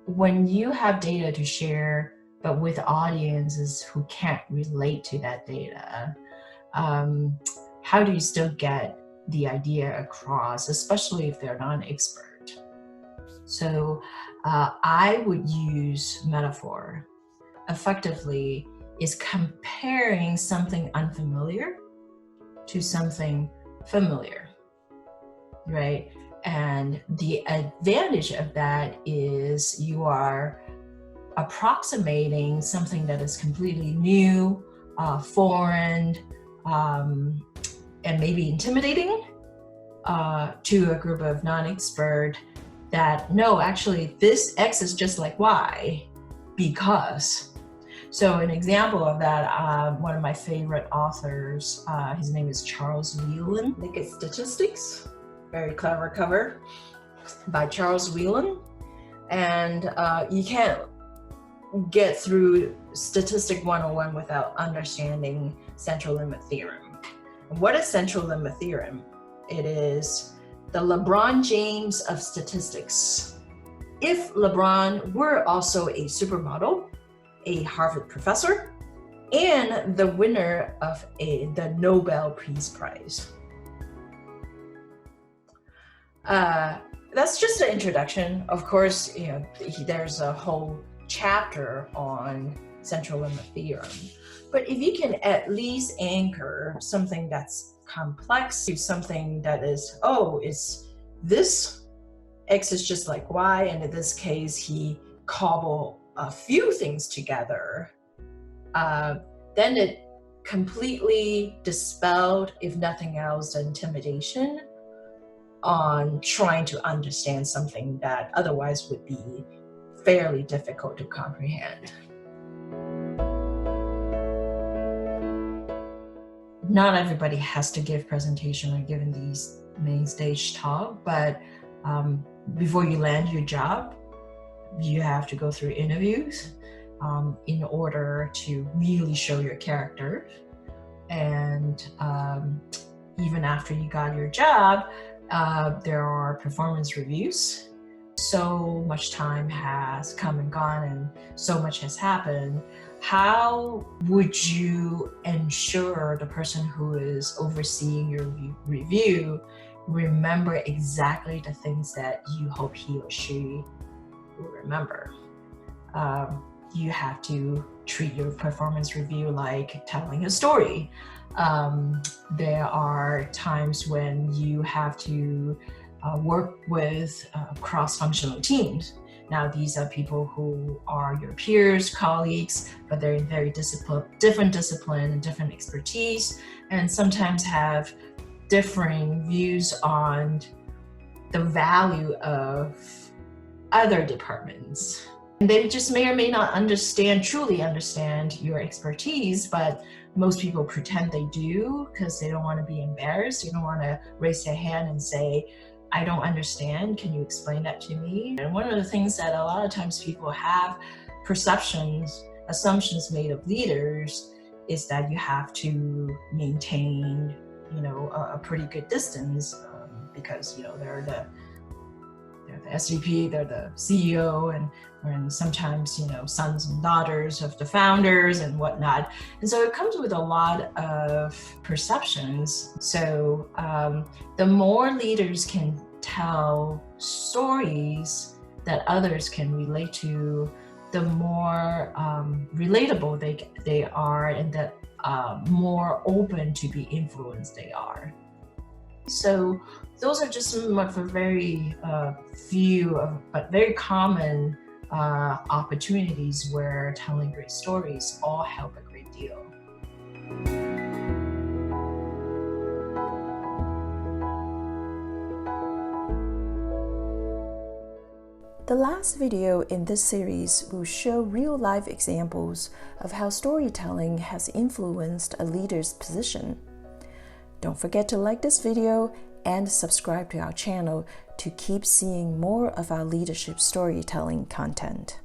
When you have data to share, but with audiences who can't relate to that data, how do you still get the idea across, especially if they're not an expert? So I would use metaphor. Effectively is comparing something unfamiliar to something familiar, right? And the advantage of that is you are approximating something that is completely new, foreign, and maybe intimidating to a group of non-expert that, no, actually this X is just like Y because. So an example of that, one of my favorite authors, his name is Charles Whelan. Naked Statistics, very clever cover by Charles Whelan. And you can't get through Statistic 101 without understanding central limit theorem. And what is central limit theorem? It is the LeBron James of statistics. If LeBron were also a supermodel, a Harvard professor, and the winner of the Nobel Peace Prize. That's just an introduction. Of course, there's a whole chapter on central limit theorem. But if you can at least anchor something that's complex to something that is, is this X is just like Y, and in this case, he cobbled a few things together, then it completely dispelled, if nothing else, the intimidation on trying to understand something that otherwise would be fairly difficult to comprehend. Not everybody has to give presentation or given these main stage talk, but before you land your job, you have to go through interviews in order to really show your character. And even after you got your job, there are performance reviews. So much time has come and gone and so much has happened. How would you ensure the person who is overseeing your review remember exactly the things that you hope he or she will remember? You have to treat your performance review like telling a story. There are times when you have to work with cross-functional teams. Now, these are people who are your peers, colleagues, but they're in very different discipline and different expertise, and sometimes have differing views on the value of other departments. And they just may or may not truly understand your expertise, but most people pretend they do because they don't want to be embarrassed. You don't want to raise their hand and say, I don't understand, can you explain that to me? And one of the things that a lot of times people have assumptions made of leaders is that you have to maintain, a pretty good distance because, they're the SVP, they're the CEO, and sometimes, sons and daughters of the founders and whatnot. And so it comes with a lot of perceptions. So the more leaders can tell stories that others can relate to, the more relatable they are, and the more open to be influenced they are. So those are just some of the very few but very common opportunities where telling great stories all help a great deal. The last video in this series will show real-life examples of how storytelling has influenced a leader's position. Don't forget to like this video and subscribe to our channel to keep seeing more of our leadership storytelling content.